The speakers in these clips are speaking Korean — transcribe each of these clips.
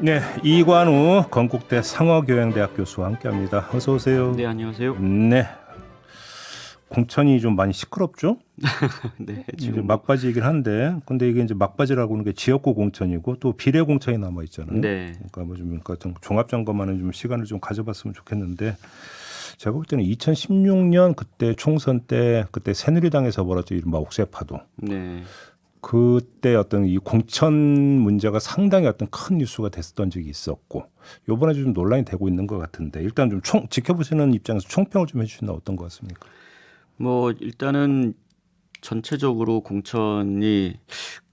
네, 이관우 건국대 상어교양대학 교수와 함께합니다. 어서 오세요. 네, 안녕하세요. 네, 공천이 좀 많이 시끄럽죠? 네, 이제 지금 막바지이긴 한데, 근데 이게 이제 막바지라고 하는 게 지역구 공천이고 또 비례 공천이 남아 있잖아요. 네. 그러니까 뭐 좀 종합 점검하는 좀 시간을 좀 가져봤으면 좋겠는데, 제가 볼 때는 2016년 그때 총선 때 그때 새누리당에서 벌어진 이른바 옥새파도. 네. 그때 어떤 이 공천 문제가 상당히 어떤 큰 뉴스가 됐었던 적이 있었고 이번에 좀 논란이 되고 있는 것 같은데 일단 좀 지켜보시는 입장에서 총평을 좀 해주시면 어떤 것 같습니까? 뭐 일단은 전체적으로 공천이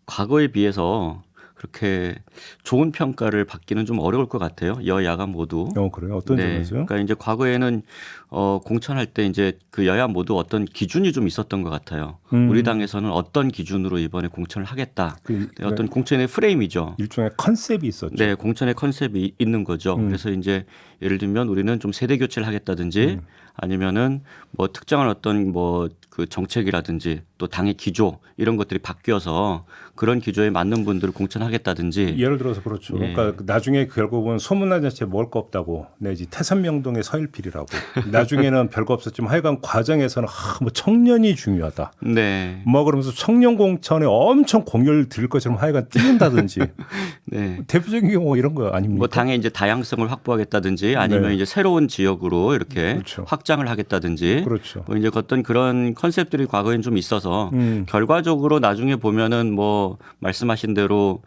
과거에 비해서 그렇게 좋은 평가를 받기는 좀 어려울 것 같아요. 여야가 모두. 그래요? 어떤 네. 점에서요? 그러니까 이제 과거에는 공천할 때 이제 그 여야 모두 어떤 기준이 좀 있었던 것 같아요. 우리 당에서는 어떤 기준으로 이번에 공천을 하겠다. 어떤 공천의 프레임이죠. 일종의 컨셉이 있었죠. 네, 공천의 컨셉이 있는 거죠. 그래서 이제 예를 들면 우리는 좀 세대 교체를 하겠다든지 아니면은 뭐 특정한 어떤 뭐 그 정책이라든지 또 당의 기조 이런 것들이 바뀌어서 그런 기조에 맞는 분들을 공천하겠다든지. 예를 들어서 그렇죠. 예. 그러니까 나중에 결국은 소문난 자체 먹을 거 없다고 내지 태산명동의 서일필이라고 나중에는 별거 없었지만 하여간 과정에서는 뭐 청년이 중요하다. 네. 뭐 그러면서 청년 공천에 엄청 공열을 들일 것처럼 하여간 띄운다든지 네. 대표적인 경우 이런 거 아닙니까? 뭐 당의 이제 다양성을 확보하겠다든지 아니면 네. 이제 새로운 지역으로 이렇게 그렇죠. 확장을 하겠다든지. 그렇죠. 뭐 이제 어떤 그런 컨셉들이 과거엔 좀 있어서 결과적으로 나중에 보면은 뭐 말씀하신 대로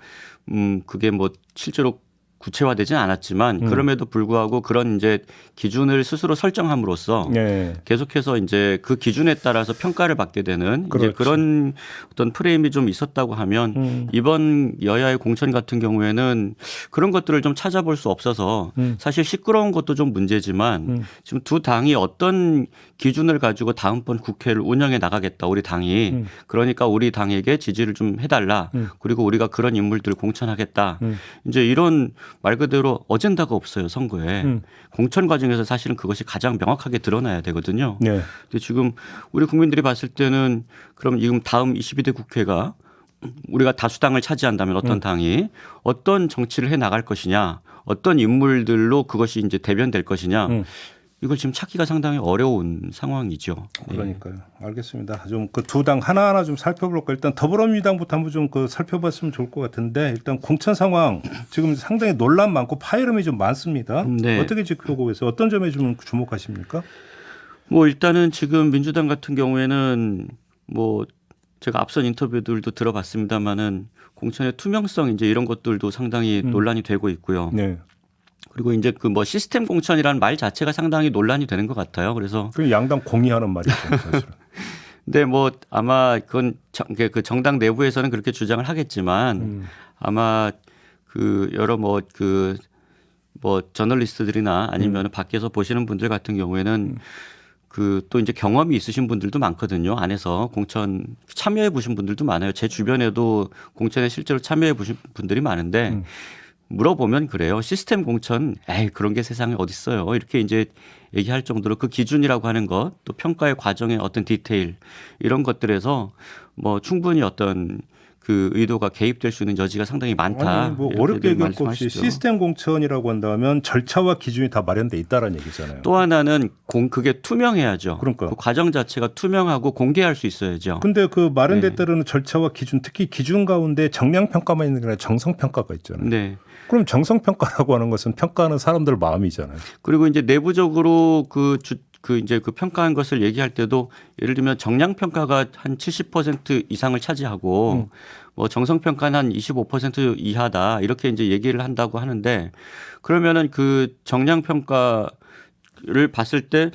그게 뭐 실제로 구체화되지는 않았지만 그럼에도 불구하고 그런 이제 기준을 스스로 설정함으로써 네. 계속해서 이제 그 기준에 따라서 평가를 받게 되는 그렇죠. 이제 그런 어떤 프레임이 좀 있었다고 하면 이번 여야의 공천 같은 경우에는 그런 것들을 좀 찾아볼 수 없어서 사실 시끄러운 것도 좀 문제지만 지금 두 당이 어떤 기준을 가지고 다음번 국회를 운영해 나가겠다 우리 당이 그러니까 우리 당에게 지지를 좀 해달라 그리고 우리가 그런 인물들을 공천하겠다 이제 이런 말 그대로 어젠다가 없어요 선거에 공천 과정에서 사실은 그것이 가장 명확하게 드러나야 되거든요. 네. 근데 지금 우리 국민들이 봤을 때는 그럼 지금 다음 22대 국회가 우리가 다수당을 차지한다면 어떤 당이 어떤 정치를 해 나갈 것이냐 어떤 인물들로 그것이 이제 대변될 것이냐 이걸 지금 찾기가 상당히 어려운 상황이죠. 그러니까요. 알겠습니다. 좀 그 두 당 하나하나 좀 살펴볼까. 일단 더불어민주당부터 한번 좀 그 살펴봤으면 좋을 것 같은데 일단 공천 상황 지금 상당히 논란 많고 파열음이 좀 많습니다. 네. 어떻게 지켜보고 계세요? 어떤 점에 좀 주목하십니까? 뭐 일단은 지금 민주당 같은 경우에는 뭐 제가 앞선 인터뷰들도 들어봤습니다마는 공천의 투명성 이제 이런 것들도 상당히 논란이 되고 있고요. 네. 그리고 이제 그 뭐 시스템 공천이라는 말 자체가 상당히 논란이 되는 것 같아요. 그래서 그 양당 공의하는 말이죠, 사실은. 근데 뭐 아마 그건 그 정당 내부에서는 그렇게 주장을 하겠지만 아마 그 여러 뭐 저널리스트들이나 아니면 밖에서 보시는 분들 같은 경우에는 그 또 이제 경험이 있으신 분들도 많거든요. 안에서 공천 참여해 보신 분들도 많아요. 제 주변에도 공천에 실제로 참여해 보신 분들이 많은데 물어보면 그래요. 시스템 공천, 에이 그런 게 세상에 어디 있어요. 이렇게 이제 얘기할 정도로 그 기준이라고 하는 것, 또 평가의 과정의 어떤 디테일 이런 것들에서 뭐 충분히 어떤 그 의도가 개입될 수 있는 여지가 상당히 많다. 아니, 뭐 어렵게 얘기할 것 없이 말씀하시죠. 시스템 공천이라고 한다면 절차와 기준이 다 마련돼 있다라는 얘기잖아요. 또 하나는 그게 투명해야죠. 그러니까요. 그 과정 자체가 투명하고 공개할 수 있어야죠. 근데 그 마련돼 따르는 절차와 기준, 특히 기준 가운데 정량 평가만 있는 게 아니라 정성 평가가 있잖아요. 네. 그럼 정성 평가라고 하는 것은 평가하는 사람들 마음이잖아요. 그리고 이제 내부적으로 이제 그 평가한 것을 얘기할 때도 예를 들면 정량 평가가 한 70% 이상을 차지하고 뭐 정성 평가는 한 25% 이하다 이렇게 이제 얘기를 한다고 하는데 그러면은 그 정량 평가를 봤을 때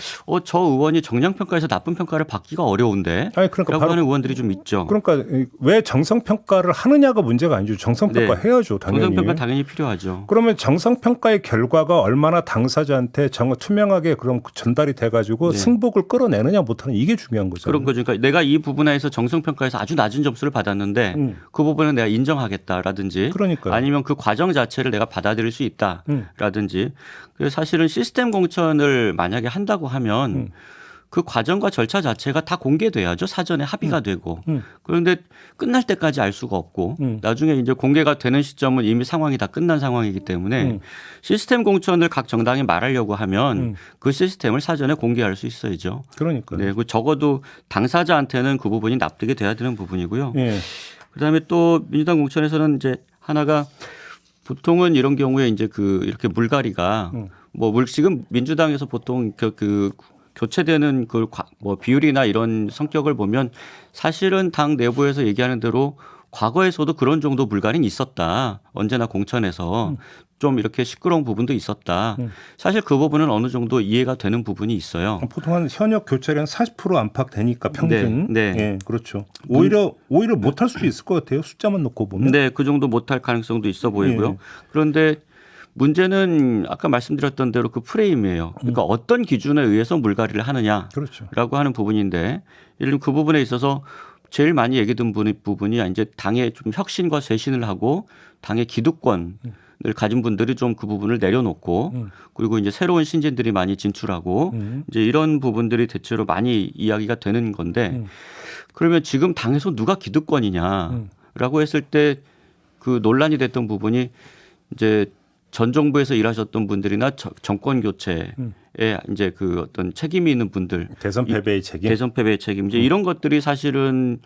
저 의원이 정량 평가에서 나쁜 평가를 받기가 어려운데 아니, 그러니까 라고 바로 하는 의원들이 좀 있죠. 그러니까 왜 정성 평가를 하느냐가 문제가 아니죠. 정성 평가 네. 해야죠, 당연히. 정성 평가 당연히 필요하죠. 그러면 정성 평가의 결과가 얼마나 당사자한테 투명하게 그럼 전달이 돼가지고 네. 승복을 끌어내느냐 못하는 이게 중요한 거잖아요. 그런 거죠. 그러니까 내가 이 부분에서 정성 평가에서 아주 낮은 점수를 받았는데 그 부분은 내가 인정하겠다라든지 그러니까요. 아니면 그 과정 자체를 내가 받아들일 수 있다라든지 그래서 사실은 시스템 공천을 만약에 한다고 하면 그 과정과 절차 자체가 다 공개돼야죠. 사전에 합의가 되고. 그런데 끝날 때까지 알 수가 없고 나중에 이제 공개가 되는 시점은 이미 상황이 다 끝난 상황이기 때문에 시스템 공천을 각 정당이 말하려고 하면 그 시스템을 사전에 공개할 수 있어야죠. 그러니까요. 네, 그 적어도 당사자한테는 그 부분이 납득이 돼야 되는 부분이고요. 예. 그다음에 또 민주당 공천에서는 이제 하나가 보통은 이런 경우에 이제 이렇게 물갈이가 지금 민주당에서 보통 그 교체되는 뭐 비율이나 이런 성격을 보면 사실은 당 내부에서 얘기하는 대로 과거에서도 그런 정도 물갈이는 있었다. 언제나 공천에서 좀 이렇게 시끄러운 부분도 있었다. 사실 그 부분은 어느 정도 이해가 되는 부분이 있어요. 보통 한 현역 교체량 40% 안팎되니까 평균. 네. 예, 그렇죠. 오히려 못할 수도 있을 것 같아요. 숫자만 놓고 보면. 네, 그 정도 못할 가능성도 있어 보이고요. 예. 그런데 문제는 아까 말씀드렸던 대로 그 프레임이에요. 그러니까 어떤 기준에 의해서 물갈이를 하느냐라고 그렇죠. 하는 부분인데 예를 들면 그 부분에 있어서 제일 많이 얘기된 부분이 이제 당의 좀 혁신과 쇄신을 하고 당의 기득권을 가진 분들이 좀 그 부분을 내려놓고 그리고 이제 새로운 신진들이 많이 진출하고 이제 이런 부분들이 대체로 많이 이야기가 되는 건데 그러면 지금 당에서 누가 기득권이냐라고 했을 때 그 논란이 됐던 부분이 이제 전 정부에서 일하셨던 분들이나 정권 교체에 이제 그 어떤 책임이 있는 분들 대선 패배의 책임. 대선 패배의 책임 이제 이런 것들이 사실은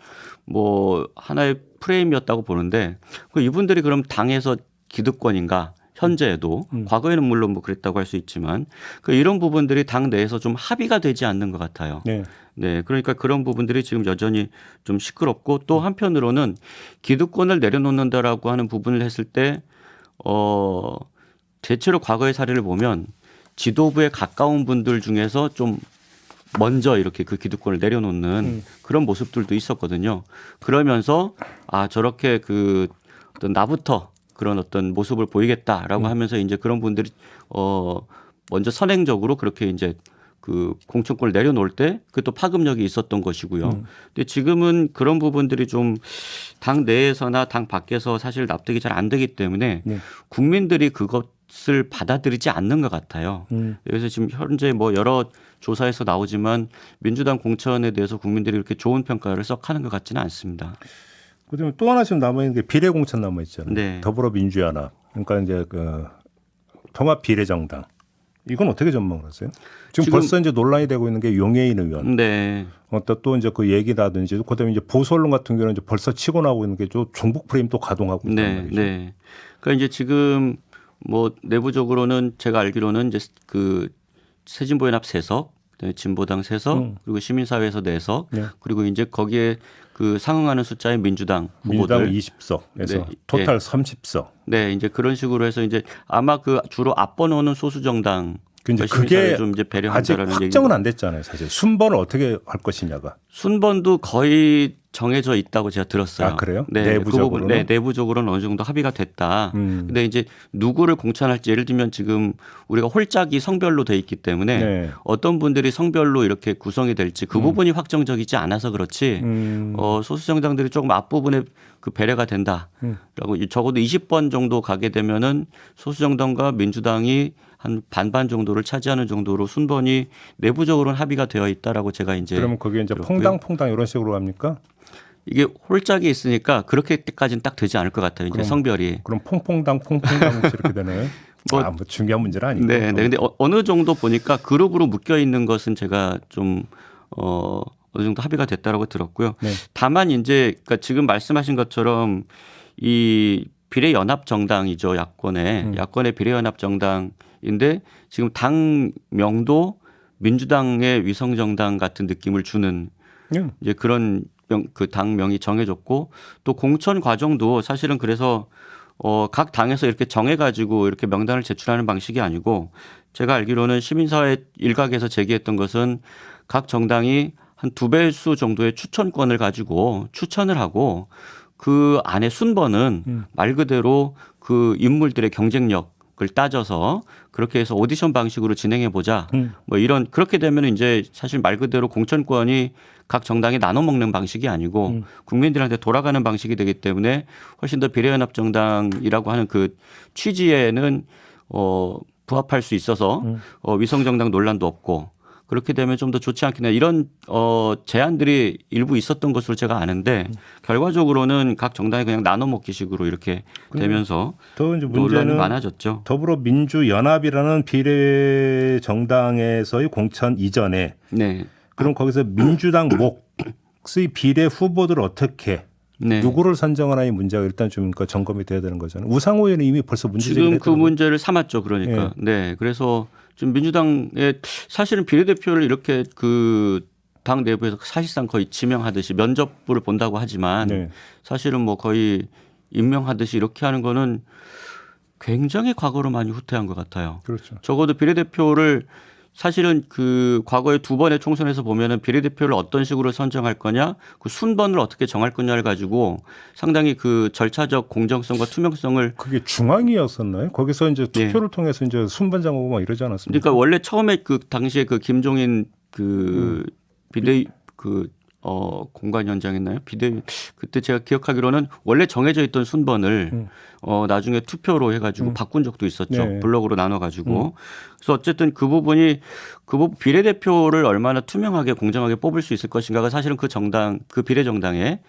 뭐 하나의 프레임이었다고 보는데 이분들이 그럼 당에서 기득권인가 현재에도 과거에는 물론 뭐 그랬다고 할 수 있지만 이런 부분들이 당 내에서 좀 합의가 되지 않는 것 같아요. 네. 네, 그러니까 그런 부분들이 지금 여전히 좀 시끄럽고 또 한편으로는 기득권을 내려놓는다라고 하는 부분을 했을 때 대체로 과거의 사례를 보면 지도부에 가까운 분들 중에서 좀 먼저 이렇게 그 기득권을 내려놓는 그런 모습들도 있었거든요. 그러면서 저렇게 어떤 나부터 그런 어떤 모습을 보이겠다라고 하면서 이제 그런 분들이 먼저 선행적으로 그렇게 이제 그 공천권을 내려놓을 때 그것도 파급력이 있었던 것이고요. 근데 지금은 그런 부분들이 좀 당 내에서나 당 밖에서 사실 납득이 잘 안 되기 때문에 국민들이 그것을 받아들이지 않는 것 같아요. 그래서 지금 현재 뭐 여러 조사에서 나오지만 민주당 공천에 대해서 국민들이 그렇게 좋은 평가를 썩 하는 것 같지는 않습니다. 그다음에 또 하나 지금 남아 있는 게 비례 공천 남아 있잖아요. 네. 더불어민주연합. 그러니까 이제 그 통합 비례정당. 이건 어떻게 전망을 하세요? 지금 벌써 이제 논란이 되고 있는 게 용해인 의원. 네. 또 이제 그 얘기라든지 그다음에 이제 보수 언론 같은 경우는 이제 벌써 치고 나오고 있는 게 좀 종북 프레임 또 가동하고 있단 네. 말이죠. 네. 그러니까 이제 지금 뭐 내부적으로는 제가 알기로는 이제 그 새진보연합 3석, 진보당 3석, 그리고 시민사회에서 4석, 그리고 이제 거기에 그 상응하는 숫자의 민주당 후보들. 민주당 20석에서 네. 토탈 30석. 네, 이제 그런 식으로 해서 이제 아마 그 주로 앞번호는 소수 정당. 근데 그게 좀 이제 아직 배려한다라는 확정은 안 됐잖아요, 사실. 순번을 어떻게 할 것이냐가. 순번도 거의 정해져 있다고 제가 들었어요. 아, 그래요? 네, 내부적으로는? 네, 내부적으로는 어느 정도 합의가 됐다. 근데 이제 누구를 공천할지 예를 들면 지금 우리가 홀짝이 성별로 돼 있기 때문에 네. 어떤 분들이 성별로 이렇게 구성이 될지 그 부분이 확정적이지 않아서 그렇지 소수 정당들이 조금 앞부분에 그 배려가 된다라고 적어도 20번 정도 가게 되면은 소수 정당과 민주당이 한 반반 정도를 차지하는 정도로 순번이 내부적으로는 합의가 되어 있다라고 제가 이제 그러면 그게 이제 들었고요. 퐁당 이런 식으로 합니까? 이게 홀짝이 있으니까 그렇게까지는 딱 되지 않을 것 같아요. 이제 성별이. 그럼 퐁퐁당 이렇게 되나요? 뭐 중요한 문제는 아니고. 네, 네. 근데 어느 정도 보니까 그룹으로 묶여 있는 것은 제가 좀 어느 정도 합의가 됐다라고 들었고요. 네. 다만 이제 그러니까 지금 말씀하신 것처럼 이 비례연합 정당이죠. 야권의 비례연합 정당인데 지금 당명도 민주당의 위성 정당 같은 느낌을 주는 이제 그런 그 당명이 정해졌고 또 공천 과정도 사실은 그래서 각 당에서 이렇게 정해가지고 이렇게 명단을 제출하는 방식이 아니고 제가 알기로는 시민사회 일각에서 제기했던 것은 각 정당이 한 2배수 정도의 추천권을 가지고 추천을 하고 그 안에 순번은 말 그대로 그 인물들의 경쟁력을 따져서 그렇게 해서 오디션 방식으로 진행해 보자. 뭐 이런 그렇게 되면 이제 사실 말 그대로 공천권이 각 정당이 나눠 먹는 방식이 아니고 국민들한테 돌아가는 방식이 되기 때문에 훨씬 더 비례연합 정당이라고 하는 그 취지에는 부합할 수 있어서 위성 정당 논란도 없고 그렇게 되면 좀 더 좋지 않겠냐 이런 제안들이 일부 있었던 것으로 제가 아는데 결과적으로는 각 정당이 그냥 나눠 먹기식으로 이렇게 되면서 더 이제 논란이 문제는 많아졌죠. 더불어민주연합이라는 비례 정당에서의 공천 이전에 네. 그럼 거기서 민주당 몫의 비례 후보들을 어떻게 네. 누구를 선정하나의 문제가 일단 좀 그러니까 점검이 돼야 되는 거잖아요. 우상호 의원이 이미 벌써 문제 제기를 지금 그 문제를 삼았죠. 그러니까. 네. 그래서 좀 민주당의 사실은 비례대표를 이렇게 그 당 내부에서 사실상 거의 지명하듯이 면접부를 본다고 하지만 네. 사실은 뭐 거의 임명하듯이 이렇게 하는 거는 굉장히 과거로 많이 후퇴한 것 같아요. 그렇죠. 적어도 비례대표를 사실은 그 과거에 두 번의 총선에서 보면은 비례대표를 어떤 식으로 선정할 거냐, 그 순번을 어떻게 정할 거냐를 가지고 상당히 그 절차적 공정성과 투명성을 그게 중앙이었었나요? 거기서 이제 투표를 통해서 이제 순번장하고 막 이러지 않았습니까? 그러니까 원래 처음에 그 당시에 그 김종인 그 비대 그 공관위원장이었나요? 비대 그때 제가 기억하기로는 원래 정해져 있던 순번을 나중에 투표로 해가지고 바꾼 적도 있었죠. 네. 블록으로 나눠가지고. 그래서 어쨌든 그 부분이 비례대표를 얼마나 투명하게 공정하게 뽑을 수 있을 것인가가 사실은 그 정당 그 비례정당에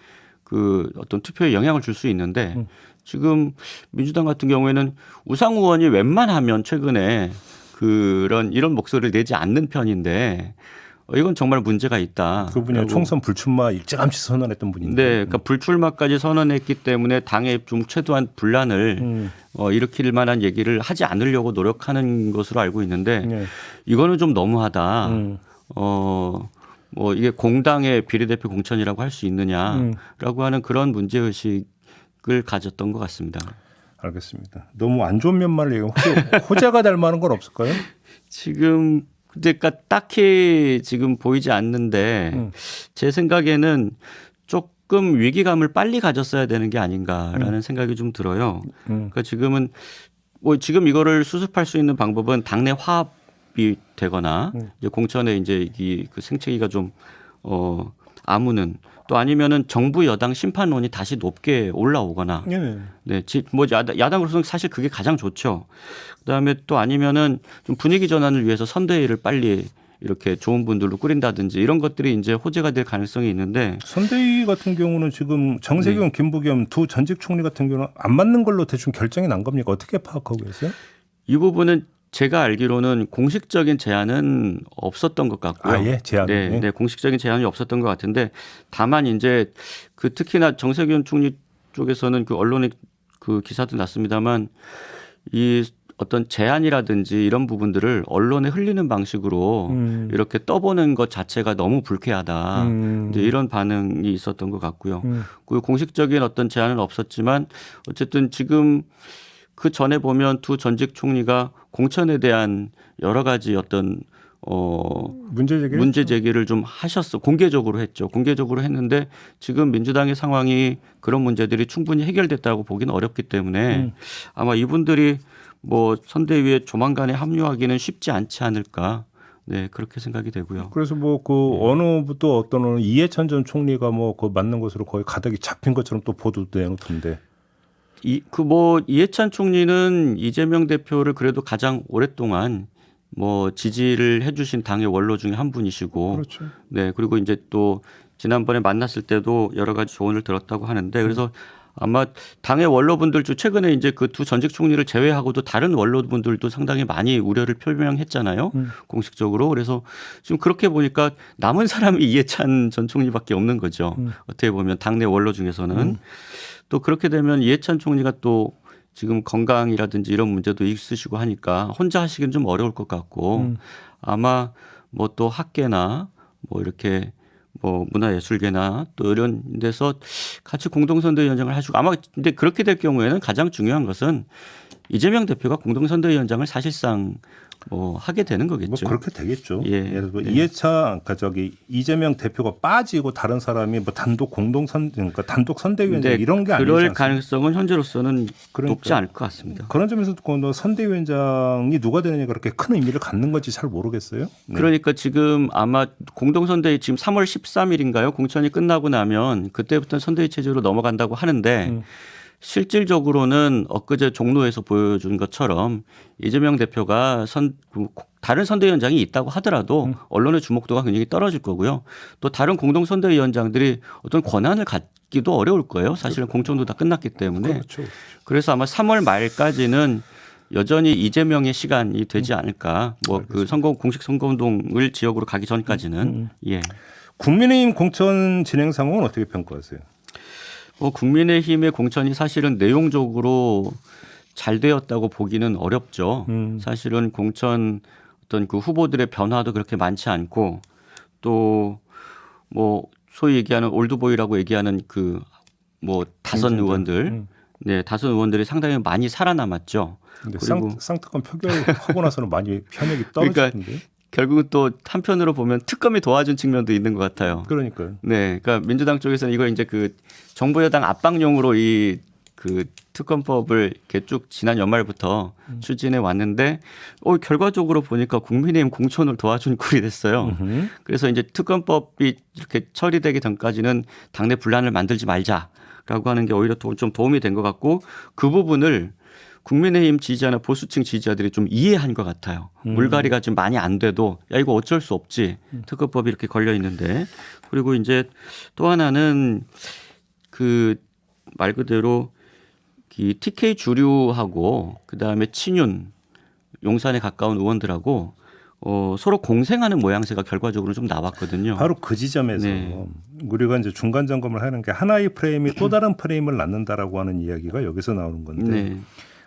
그 어떤 투표에 영향을 줄 수 있는데 지금 민주당 같은 경우에는 우상호 의원이 웬만하면 최근에 이런 목소리를 내지 않는 편인데 이건 정말 문제가 있다. 그분이 총선 불출마 일찌감치 선언했던 분인데. 네, 그러니까 불출마까지 선언했기 때문에 당에 좀 최소한 분란을 일으킬 만한 얘기를 하지 않으려고 노력하는 것으로 알고 있는데 네. 이거는 좀 너무하다. 뭐 이게 공당의 비례대표 공천이라고 할 수 있느냐라고 하는 그런 문제 의식을 가졌던 것 같습니다. 알겠습니다. 너무 안 좋은 면만을 얘기하면 혹시 호재가 될 만한 건 없을까요? 지금 그러니까 딱히 지금 보이지 않는데 제 생각에는 조금 위기감을 빨리 가졌어야 되는 게 아닌가라는 생각이 좀 들어요. 그러니까 지금은 뭐 지금 이거를 수습할 수 있는 방법은 당내 화합이 되거나 이제 공천에 이제 그 생채기가 좀 아무는 또 아니면은 정부 여당 심판론이 다시 높게 올라오거나 네, 뭐 야당으로서는 사실 그게 가장 좋죠. 그다음에 또 아니면은 좀 분위기 전환을 위해서 선대위를 빨리 이렇게 좋은 분들로 꾸린다든지 이런 것들이 이제 호재가 될 가능성이 있는데 선대위 같은 경우는 지금 정세균, 김부겸 두 전직 총리 같은 경우는 안 맞는 걸로 대충 결정이 난 겁니까? 어떻게 파악하고 계세요? 이 부분은 제가 알기로는 공식적인 제안은 없었던 것 같고요. 아예 제안. 네, 공식적인 제안이 없었던 것 같은데 다만 이제 그 특히나 정세균 총리 쪽에서는 그 언론에 그 기사도 났습니다만 이 어떤 제안이라든지 이런 부분들을 언론에 흘리는 방식으로 이렇게 떠보는 것 자체가 너무 불쾌하다. 이제 이런 반응이 있었던 것 같고요. 그 공식적인 어떤 제안은 없었지만 어쨌든 지금 그 전에 보면 두 전직 총리가 공천에 대한 여러 가지 어떤 문제 제기를 좀 공개적으로 했죠. 공개적으로 했는데 지금 민주당의 상황이 그런 문제들이 충분히 해결됐다고 보기는 어렵기 때문에 아마 이분들이 뭐 선대위에 조만간에 합류하기는 쉽지 않지 않을까. 네, 그렇게 생각이 되고요. 그래서 뭐 그 어느 또 어떤 이해찬 전 총리가 뭐 그 맞는 것으로 거의 가닥이 잡힌 것처럼 또 보도되는데. 이해찬 총리는 이재명 대표를 그래도 가장 오랫동안 뭐 지지를 해주신 당의 원로 중에 한 분이시고, 그렇죠. 네, 그리고 이제 또 지난번에 만났을 때도 여러 가지 조언을 들었다고 하는데 그래서 아마 당의 원로분들 중 최근에 이제 그 두 전직 총리를 제외하고도 다른 원로분들도 상당히 많이 우려를 표명했잖아요. 공식적으로. 그래서 지금 그렇게 보니까 남은 사람이 이해찬 전 총리밖에 없는 거죠. 어떻게 보면 당내 원로 중에서는. 또 그렇게 되면 이해찬 총리가 또 지금 건강이라든지 이런 문제도 있으시고 하니까 혼자 하시기는 좀 어려울 것 같고 아마 뭐 또 학계나 뭐 이렇게 뭐 문화예술계나 또 이런 데서 같이 공동선대위원장을 하시고 아마 근데 그렇게 될 경우에는 가장 중요한 것은 이재명 대표가 공동선대위원장을 사실상 뭐 하게 되는 거겠죠. 뭐 그렇게 되겠죠. 예. 예를 들어 이해찬 그러니까 이재명 대표가 빠지고 다른 사람이 뭐 단독 그러니까 단독 선대위원장 이런 게 아니지 그럴 않습니까? 가능성은 현재로서는 높지 않을 것 같습니다. 그런 점에서 선대위원장이 누가 되느냐가 그렇게 큰 의미를 갖는 건지 잘 모르겠어요. 네. 그러니까 지금 아마 공동선대위 지금 3월 13일인가요? 공천이 끝나고 나면 그때부터 선대위 체제로 넘어간다고 하는데 실질적으로는 엊그제 종로에서 보여준 것처럼 이재명 대표가 다른 선대위원장이 있다고 하더라도 언론의 주목도가 굉장히 떨어질 거고요. 또 다른 공동 선대위원장들이 어떤 권한을 갖기도 어려울 거예요. 사실은 공천도 다 끝났기 때문에. 그렇죠. 그래서 아마 3월 말까지는 여전히 이재명의 시간이 되지 않을까. 뭐 그 선거 공식 선거운동을 지역으로 가기 전까지는. 예. 국민의힘 공천 진행 상황은 어떻게 평가하세요? 국민의힘의 공천이 사실은 내용적으로 잘 되었다고 보기는 어렵죠. 사실은 공천 어떤 그 후보들의 변화도 그렇게 많지 않고 또 뭐 소위 얘기하는 올드보이라고 얘기하는 그 뭐 다선 의원들, 네 다선 의원들이 상당히 많이 살아남았죠. 근데 그리고 쌍특검 표결하고 나서는 많이 편익이 떨어지는데. 그러니까 결국은 또 한편으로 보면 특검이 도와준 측면도 있는 것 같아요. 그러니까요. 네, 그러니까 민주당 쪽에서는 이걸 이제 그 정부 여당 압박용으로 이 그 특검법을 이렇게 쭉 지난 연말부터 추진해 왔는데 결과적으로 보니까 국민의힘 공천을 도와준 꼴이 됐어요. 그래서 이제 특검법이 이렇게 처리되기 전까지는 당내 분란을 만들지 말자라고 하는 게 오히려 좀 도움이 된 것 같고 그 부분을 국민의힘 지지자나 보수층 지지자들이 좀 이해한 것 같아요. 물갈이가 좀 많이 안 돼도 야 이거 어쩔 수 없지. 특검법이 이렇게 걸려 있는데 그리고 이제 또 하나는 그 말 그대로 이 TK 주류하고 그다음에 친윤 용산에 가까운 의원들하고 서로 공생하는 모양새가 결과적으로 좀 나왔거든요. 바로 그 지점에서 네. 우리가 이제 중간 점검을 하는 게 하나의 프레임이 또 다른 프레임을 낳는다라고 하는 이야기가 여기서 나오는 건데 네.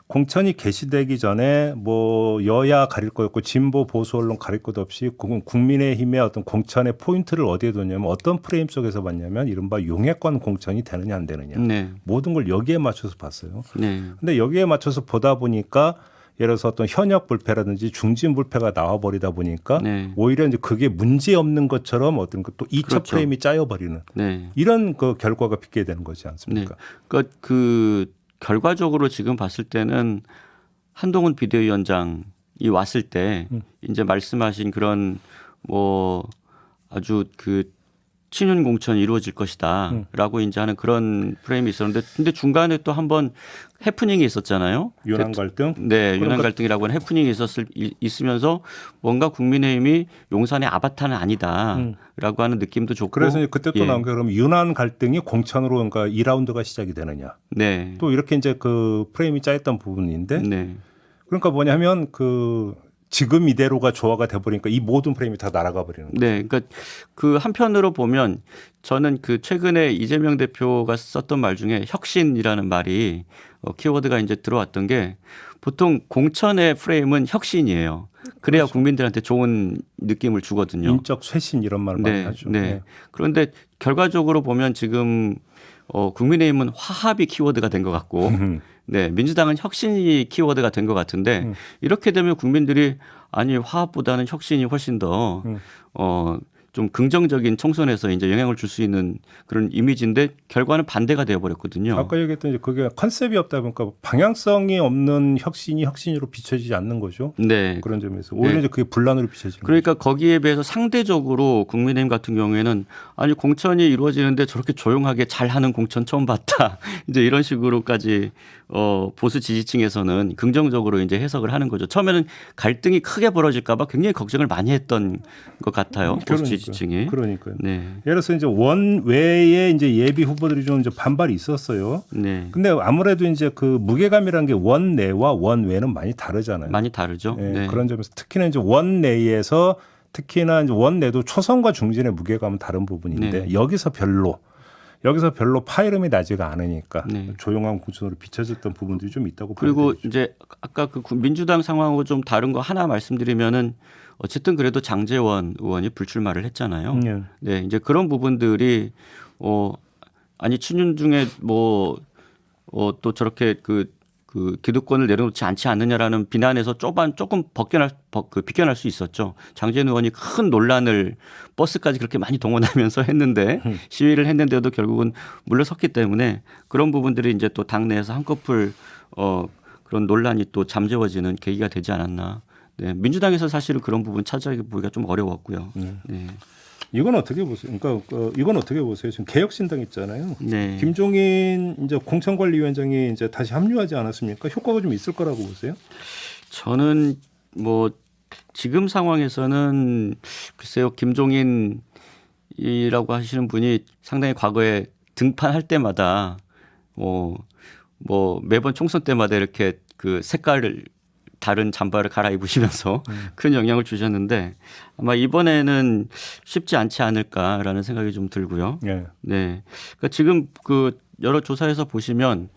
공천이 개시되기 전에 뭐 여야 가릴 거 없고 진보 보수 언론 가릴 것도 없이 국민의힘의 어떤 공천의 포인트를 어디에 뒀냐면 어떤 프레임 속에서 봤냐면 이른바 용해권 공천이 되느냐 안 되느냐 네. 모든 걸 여기에 맞춰서 봤어요. 네. 근데 여기에 맞춰서 보다 보니까 예를 들어서 어떤 현역 불패라든지 중진 불패가 나와버리다 보니까 네. 오히려 이제 그게 문제 없는 것처럼 어떤 또 2차 그렇죠. 프레임이 짜여버리는 네. 이런 그 결과가 빚게 되는 거지 않습니까? 그러니까 그 결과적으로 지금 봤을 때는 한동훈 비대위원장이 왔을 때 이제 말씀하신 그런 뭐 아주 그 친윤 공천이 이루어질 것이다라고 이제 하는 그런 프레임이 있었는데 근데 중간에 또 한번 해프닝이 있었잖아요. 윤한 갈등? 네, 그러니까 윤한 갈등이라고 하는 해프닝이 있으면서 뭔가 국민의힘이 용산의 아바타는 아니다라고 하는 느낌도 좋고. 그래서 이제 그때 또 예. 나온 게 그럼 윤한 갈등이 공천으로 그러니까 2라운드가 시작이 되느냐. 네. 또 이렇게 이제 그 프레임이 짜였던 부분인데 네. 그러니까 뭐냐면 그 지금 이대로가 조화가 돼버리니까 이 모든 프레임이 다 날아가 버리는 거예요. 네, 그러니까 그 한편으로 보면 저는 그 최근에 이재명 대표가 썼던 말 중에 혁신이라는 말이 키워드가 이제 들어왔던 게 보통 공천의 프레임은 혁신이에요. 그래야 그렇죠. 국민들한테 좋은 느낌을 주거든요. 인적 쇄신 이런 말을 많이 네, 하죠. 네. 그런데 결과적으로 보면 지금 국민의힘은 화합이 키워드가 된 것 같고 네, 민주당은 혁신이 키워드가 된 것 같은데 이렇게 되면 국민들이 아니 화합보다는 혁신이 훨씬 더 좀 긍정적인 총선에서 이제 영향을 줄 수 있는 그런 이미지인데 결과는 반대가 되어버렸거든요. 아까 얘기했던 이제 그게 컨셉이 없다 보니까 방향성이 없는 혁신이 혁신으로 비춰지지 않는 거죠. 네. 그런 점에서 오히려 네. 이제 그게 분란으로 비춰지는 그러니까 거기에 비해서 상대적으로 국민의힘 같은 경우에는 아니 공천이 이루어지는데 저렇게 조용하게 잘하는 공천 처음 봤다. 이제 이런 식으로까지 보수 지지층에서는 긍정적으로 이제 해석을 하는 거죠. 처음에는 갈등이 크게 벌어질까 봐 굉장히 걱정을 많이 했던 것 같아요. 보수 지지층이. 그러니까요. 네. 예를 들어서 이제 원외에 이제 예비 후보들이 좀 이제 반발이 있었어요. 네. 근데 아무래도 이제 그 무게감이라는 게 원내와 원외는 많이 다르잖아요. 많이 다르죠. 예, 네. 그런 점에서 특히나 이제 원내에서 특히나 이제 원내도 초선과 중진의 무게감은 다른 부분인데 네. 여기서 별로 파이름이 나지가 않으니까 네. 조용한 공천으로 비춰졌던 부분들이 좀 있다고 그리고 봐야 되죠. 이제 아까 그 민주당 상황하고 좀 다른 거 하나 말씀드리면은 어쨌든 그래도 장제원 의원이 불출마를 했잖아요. 예. 네, 이제 그런 부분들이 아니 친윤 중에 뭐 또 저렇게 그 기득권을 내려놓지 않지 않느냐라는 비난에서 조금 비껴날 수 있었죠. 장제원 의원이 큰 논란을 버스까지 그렇게 많이 동원하면서 했는데 시위를 했는데도 결국은 물러섰기 때문에 그런 부분들이 이제 또 당내에서 한꺼풀 그런 논란이 또 잠재워지는 계기가 되지 않았나. 네, 민주당에서 사실은 그런 부분 찾아보기가 좀 어려웠고요. 네. 이건 어떻게 보세요? 그러니까 이건 어떻게 보세요? 지금 개혁신당 있잖아요. 네. 김종인 이제 공천관리위원장이 이제 다시 합류하지 않았습니까? 효과가 좀 있을 거라고 보세요? 저는 뭐 지금 상황에서는 글쎄요, 김종인이라고 하시는 분이 상당히 과거에 등판할 때마다 뭐 매번 총선 때마다 이렇게 그 색깔을 다른 잠바를 갈아입으시면서 큰 영향을 주셨는데 아마 이번에는 쉽지 않지 않을까라는 생각이 좀 들고요. 예. 네. 그러니까 지금 그 여러 조사에서 보시면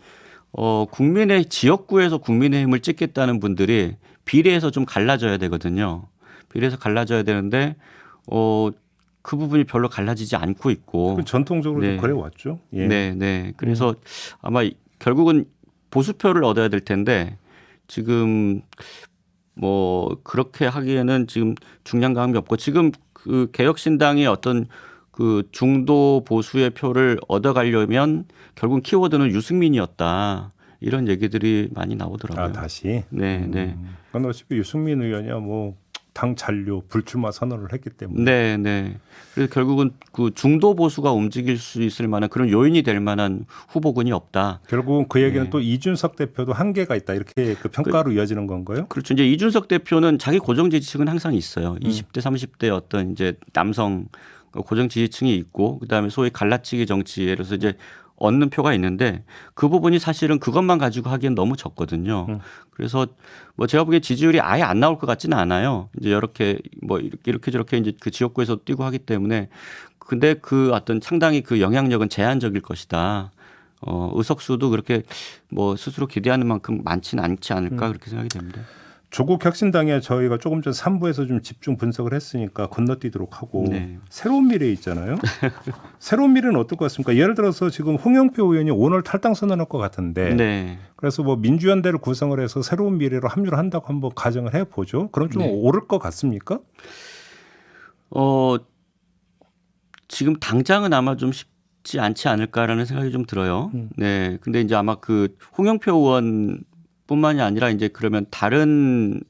국민의 지역구에서 국민의힘을 찍겠다는 분들이 비례해서 좀 갈라져야 되거든요. 비례해서 갈라져야 되는데 그 부분이 별로 갈라지지 않고 있고. 전통적으로 네. 그래 왔죠. 예. 네, 네. 그래서 아마 결국은 보수표를 얻어야 될 텐데 지금 뭐 그렇게 하기에는 지금 중량감이 없고 지금 그 개혁신당이 어떤 그 중도 보수의 표를 얻어가려면 결국 키워드는 유승민이었다. 이런 얘기들이 많이 나오더라고요. 아, 다시. 네, 네. 그건 어차피 유승민 의원이야 뭐 당 잔류 불출마 선언을 했기 때문에. 네, 네. 그래서 결국은 그 중도 보수가 움직일 수 있을 만한 그런 요인이 될 만한 후보군이 없다. 결국은 그 얘기는 네. 또 이준석 대표도 한계가 있다 이렇게 그 평가로 이어지는 건가요? 그렇죠. 이제 이준석 대표는 자기 고정 지지층은 항상 있어요. 20대, 30대 어떤 이제 남성 고정 지지층이 있고 그다음에 소위 갈라치기 정치 예를 들어서 이제 얻는 표가 있는데 그 부분이 사실은 그것만 가지고 하기엔 너무 적거든요. 그래서 뭐 제가 보기에 지지율이 아예 안 나올 것 같지는 않아요. 이제 이렇게 뭐 이렇게 저렇게 이제 그 지역구에서 뛰고 하기 때문에 근데 그 어떤 상당히 그 영향력은 제한적일 것이다. 의석수도 그렇게 뭐 스스로 기대하는 만큼 많지는 않지 않을까 그렇게 생각이 됩니다. 조국 혁신당에 저희가 조금 전 3부에서 좀 집중 분석을 했으니까 건너뛰도록 하고 네. 새로운 미래 있잖아요. 새로운 미래는 어떨 것 같습니까? 예를 들어서 지금 홍영표 의원이 오늘 탈당 선언할 것 같은데 네. 그래서 뭐 민주연대를 구성을 해서 새로운 미래로 합류를 한다고 한번 가정을 해보죠. 그럼 좀 네. 오를 것 같습니까? 지금 당장은 아마 좀 쉽지 않지 않을까라는 생각이 좀 들어요. 네. 근데 이제 아마 그 홍영표 의원뿐만이 아니라 이제 그러면 다른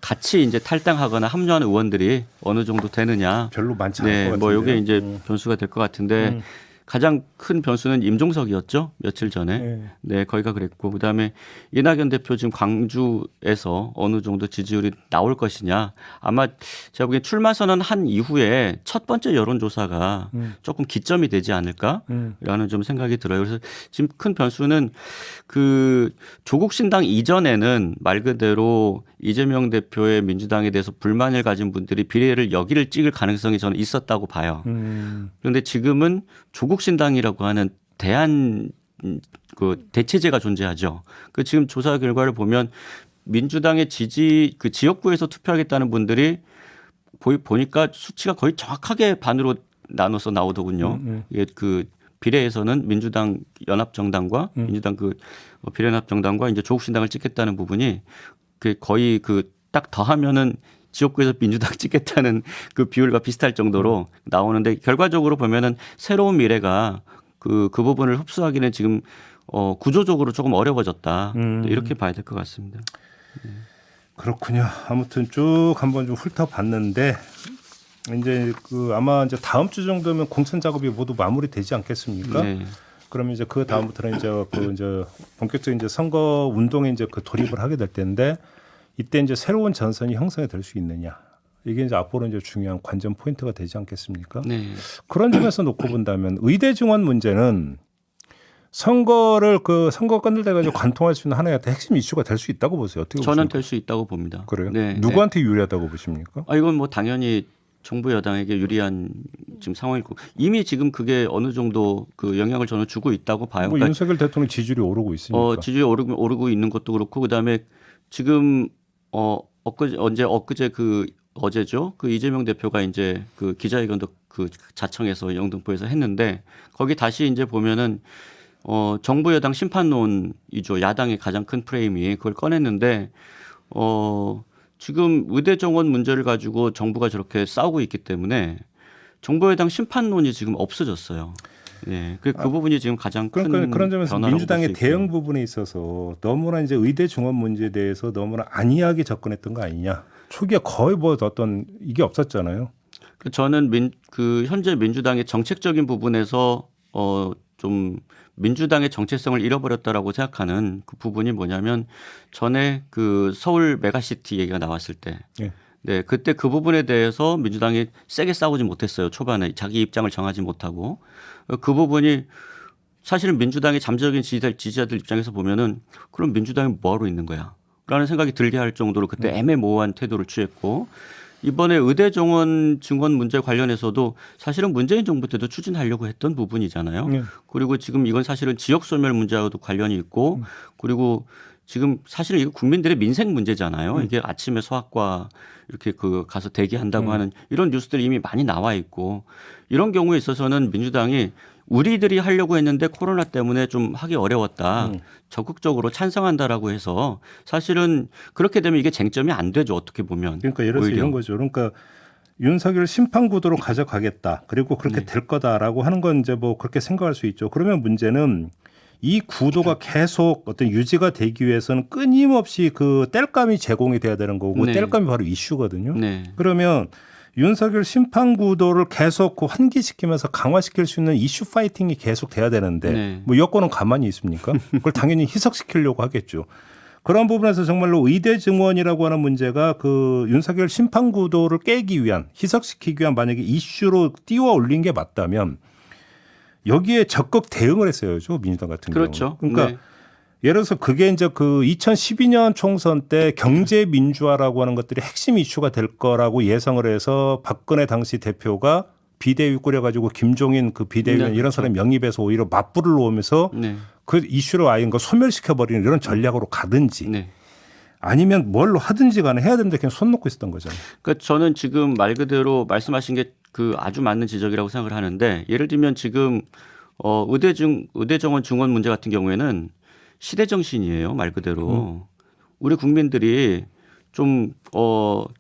같이 이제 탈당하거나 합류하는 의원들이 어느 정도 되느냐. 별로 많지 않을 것 네. 같은데. 뭐 이게 이제 변수가 될 것 같은데 가장 큰 변수는 임종석이었죠. 며칠 전에. 네. 네, 거기가 그랬고 그다음에 이낙연 대표 지금 광주에서 어느 정도 지지율이 나올 것이냐. 아마 제가 보기엔 출마 선언한 이후에 첫 번째 여론조사가 조금 기점이 되지 않을까라는 좀 생각이 들어요. 그래서 지금 큰 변수는 그 조국 신당 이전에는 말 그대로 이재명 대표의 민주당에 대해서 불만을 가진 분들이 비례를 여기를 찍을 가능성이 저는 있었다고 봐요. 그런데 지금은 조국 신당이라고 하는 그 대체제가 존재하죠. 그 지금 조사 결과를 보면 민주당의 그 지역구에서 투표하겠다는 분들이 보니까 수치가 거의 정확하게 반으로 나눠서 나오더군요. 이게 그 비례에서는 민주당 연합정당과 민주당 그 비례연합정당과 이제 조국 신당을 찍겠다는 부분이 그 거의 그 딱 더하면은 지역구에서 민주당 찍겠다는 그 비율과 비슷할 정도로 나오는데 결과적으로 보면은 새로운 미래가 그 부분을 흡수하기는 지금 구조적으로 조금 어려워졌다. 이렇게 봐야 될 것 같습니다. 그렇군요. 아무튼 쭉 한번 좀 훑어봤는데 이제 그 아마 이제 다음 주 정도면 공천 작업이 모두 마무리되지 않겠습니까? 네. 그러면 이제 그 다음부터는 이제 본격적인 이제 선거 운동에 이제 그 돌입을 하게 될 텐데 이때 이제 새로운 전선이 형성이 될 수 있느냐. 이게 이제 앞으로 이제 중요한 관전 포인트가 되지 않겠습니까? 네. 그런 점에서 놓고 본다면 의대 증원 문제는 선거 끝날 때까지 관통할 수 있는 하나의 핵심 이슈가 될 수 있다고 보세요. 어떻게 저는 보십니까? 될 수 있다고 봅니다. 그래요? 네. 누구한테 유리하다고 보십니까? 이건 뭐 당연히 정부 여당에게 유리한 지금 상황이고 이미 지금 그게 어느 정도 그 영향을 저는 주고 있다고 봐요. 뭐 윤석열 대통령 지지율이 오르고 있으니까. 지지율이 오르고 있는 것도 그렇고 그다음에 지금 엊그제 어제죠. 그 이재명 대표가 이제 그 기자회견도 그 자청에서 영등포에서 했는데 거기 다시 이제 보면은 정부 여당 심판론이죠. 야당의 가장 큰 프레임이 그걸 꺼냈는데 지금 의대 정원 문제를 가지고 정부가 저렇게 싸우고 있기 때문에 정부 여당 심판론이 지금 없어졌어요. 네, 그 부분이 지금 가장 큰 그러니까 그런 점에서 변화라고 민주당의 볼수 있고요. 대응 부분에 있어서 너무나 이제 의대 증원 문제에 대해서 너무나 안이하게 접근했던 거 아니냐. 초기에 거의 뭐 어떤 이게 없었잖아요. 저는 현재 민주당의 정책적인 부분에서 좀 민주당의 정체성을 잃어버렸다라고 생각하는 그 부분이 뭐냐면 전에 그 서울 메가시티 얘기가 나왔을 때 예. 네, 그때 그 부분에 대해서 민주당이 세게 싸우지 못했어요. 초반에 자기 입장을 정하지 못하고 그 부분이 사실은 민주당의 잠재적인 지지자들 입장에서 보면은 그럼 민주당이 뭐하러 있는 거야? 라는 생각이 들게 할 정도로 그때 애매모호한 태도를 취했고 이번에 의대 정원 증원 문제 관련해서도 사실은 문재인 정부 때도 추진하려고 했던 부분이잖아요. 그리고 지금 이건 사실은 지역 소멸 문제와도 관련이 있고 그리고 지금 사실은 이거 국민들의 민생 문제잖아요. 이게 아침에 소아과 이렇게 그 가서 대기한다고 하는 이런 뉴스들이 이미 많이 나와 있고 이런 경우에 있어서는 민주당이 우리들이 하려고 했는데 코로나 때문에 좀 하기 어려웠다. 적극적으로 찬성한다라고 해서 사실은 그렇게 되면 이게 쟁점이 안 되죠. 어떻게 보면. 그러니까 예를 들어서 오히려. 이런 거죠. 그러니까 윤석열 심판 구도로 가져가겠다. 그리고 그렇게 될 거다라고 하는 건 이제 뭐 그렇게 생각할 수 있죠. 그러면 문제는 이 구도가 계속 어떤 유지가 되기 위해서는 끊임없이 그 땔감이 제공이 돼야 되는 거고 네. 땔감이 바로 이슈거든요. 네. 그러면 윤석열 심판 구도를 계속 그 환기시키면서 강화시킬 수 있는 이슈 파이팅이 계속 돼야 되는데 네. 뭐 여권은 가만히 있습니까? 그걸 당연히 희석시키려고 하겠죠. 그런 부분에서 정말로 의대 증원이라고 하는 문제가 그 윤석열 심판 구도를 깨기 위한 희석시키기 위한 만약에 이슈로 띄워 올린 게 맞다면 여기에 적극 대응을 했어야죠. 민주당 같은 그렇죠. 경우. 그러니까 네. 예를 들어서 그게 이제 그 2012년 총선 때 경제 민주화라고 하는 것들이 핵심 이슈가 될 거라고 예상을 해서 박근혜 당시 대표가 비대위 꾸려가지고 김종인 그 비대위원 네, 이런 그렇죠. 사람 영입해서 오히려 맞불을 놓으면서 네. 그 이슈를 아예 소멸시켜버리는 이런 전략으로 가든지 네. 아니면 뭘로 하든지 간에 해야 되는데 그냥 손 놓고 있었던 거잖아요. 그러니까 저는 지금 말 그대로 말씀하신 게 그 아주 맞는 지적이라고 생각을 하는데 예를 들면 지금 의대 정원 증원 문제 같은 경우에는 시대 정신이에요. 말 그대로. 우리 국민들이 좀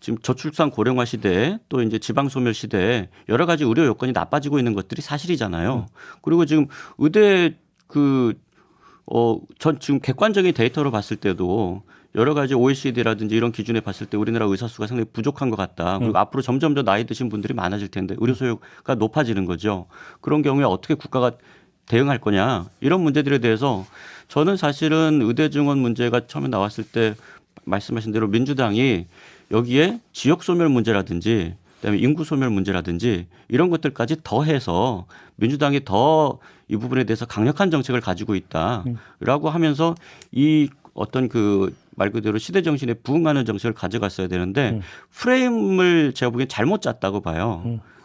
지금 저출산 고령화 시대에 또 이제 지방 소멸 시대에 여러 가지 의료 여건이 나빠지고 있는 것들이 사실이잖아요. 그리고 지금 의대 전 지금 객관적인 데이터로 봤을 때도 여러 가지 OECD라든지 이런 기준에 봤을 때 우리나라 의사 수가 상당히 부족한 것 같다. 그리고 앞으로 점점 더 나이 드신 분들이 많아질 텐데 의료 소요가 높아지는 거죠. 그런 경우에 어떻게 국가가 대응할 거냐 이런 문제들에 대해서 저는 사실은 의대 증원 문제가 처음에 나왔을 때 말씀하신 대로 민주당이 여기에 지역 소멸 문제라든지 그다음에 인구 소멸 문제라든지 이런 것들까지 더해서 민주당이 더 이 부분에 대해서 강력한 정책을 가지고 있다라고 하면서 이 어떤 그 말 그대로 시대 정신에 부응하는 정책을 가져갔어야 되는데 프레임을 제가 보기엔 잘못 짰다고 봐요.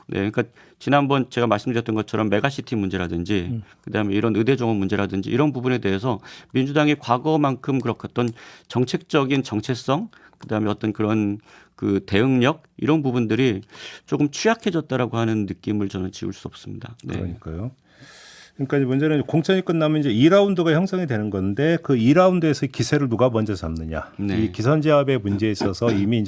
네, 그러니까 지난번 제가 말씀드렸던 것처럼 메가시티 문제라든지 그다음에 이런 의대 정원 문제라든지 이런 부분에 대해서 민주당이 과거만큼 그렇게 어떤 정책적인 정체성 그다음에 어떤 그런 그 대응력 이런 부분들이 조금 취약해졌다라고 하는 느낌을 저는 지울 수 없습니다. 네. 그러니까요. 그러니까 문제는 공천이 끝나면 이제 2라운드가 형성이 되는 건데 그 2라운드에서 기세를 누가 먼저 잡느냐. 네. 이 기선제압의 문제에 있어서 이미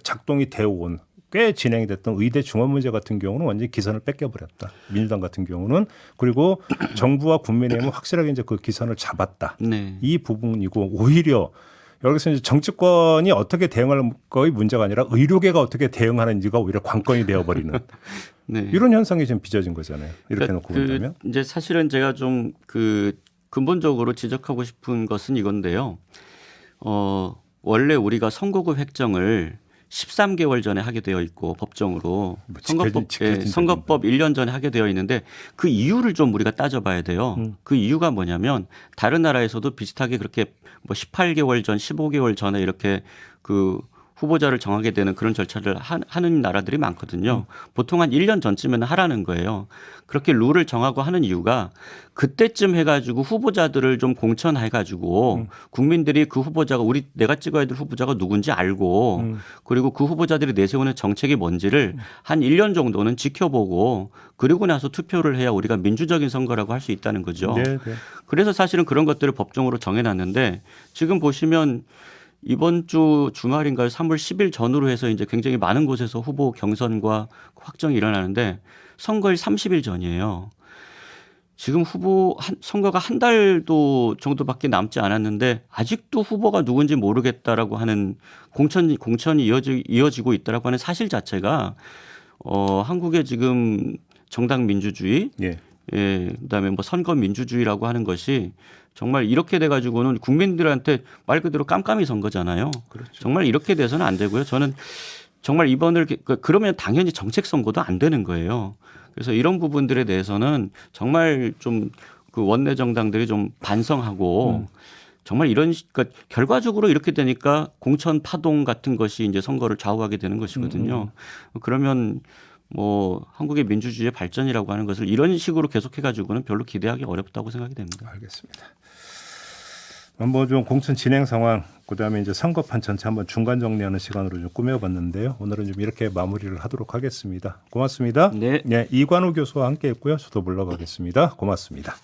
작동이 되어 온 꽤 진행이 됐던 의대 증원 문제 같은 경우는 완전히 기선을 뺏겨버렸다. 민주당 같은 경우는 그리고 정부와 국민의힘은 확실하게 이제 그 기선을 잡았다. 네. 이 부분이고 오히려 여기서 이제 정치권이 어떻게 대응할 거의 문제가 아니라 의료계가 어떻게 대응하는지가 오히려 관건이 되어버리는 네. 이런 현상이 지금 빚어진 거잖아요. 이렇게 그러니까 놓고 본다면. 이제 사실은 제가 좀 그 근본적으로 지적하고 싶은 것은 이건데요. 원래 우리가 선거구 획정을 13개월 전에 하게 되어 있고 법정으로 선거법 1년 전에 하게 되어 있는데 그 이유를 좀 우리가 따져봐야 돼요. 그 이유가 뭐냐면 다른 나라에서도 비슷하게 그렇게 뭐 18개월 전, 15개월 전에 이렇게 그 후보자를 정하게 되는 그런 절차를 하는 나라들이 많거든요. 보통 한 1년 전쯤에는 하라는 거예요. 그렇게 룰을 정하고 하는 이유가 그때쯤 해가지고 후보자들을 좀 공천해가지고 국민들이 그 후보자가 내가 찍어야 될 후보자가 누군지 알고 그리고 그 후보자들이 내세우는 정책이 뭔지를 한 1년 정도는 지켜보고 그리고 나서 투표를 해야 우리가 민주적인 선거라고 할 수 있다는 거죠. 네, 네. 그래서 사실은 그런 것들을 법정으로 정해놨는데 지금 보시면 이번 주 주말인가요? 3월 10일 전후로 해서 이제 굉장히 많은 곳에서 후보 경선과 확정이 일어나는데 선거일 30일 전이에요. 지금 선거가 한 달도 정도밖에 남지 않았는데 아직도 후보가 누군지 모르겠다라고 하는 공천이 이어지고 있다라고 하는 사실 자체가 한국의 지금 정당 민주주의 예. 예, 그다음에 뭐 선거 민주주의라고 하는 것이 정말 이렇게 돼가지고는 국민들한테 말 그대로 깜깜이 선거잖아요. 그렇죠. 정말 이렇게 돼서는 안 되고요. 저는 정말 이번을 그러면 당연히 정책 선거도 안 되는 거예요. 그래서 이런 부분들에 대해서는 정말 좀 그 원내 정당들이 좀 반성하고 정말 이런 그러니까 결과적으로 이렇게 되니까 공천 파동 같은 것이 이제 선거를 좌우하게 되는 것이거든요. 그러면 뭐 한국의 민주주의의 발전이라고 하는 것을 이런 식으로 계속해 가지고는 별로 기대하기 어렵다고 생각이 됩니다. 알겠습니다. 한번 좀 공천 진행 상황, 그다음에 이제 선거판 전체 한번 중간 정리하는 시간으로 좀 꾸며봤는데요. 오늘은 좀 이렇게 마무리를 하도록 하겠습니다. 고맙습니다. 네. 이관우 교수와 함께했고요. 저도 물러가겠습니다. 고맙습니다.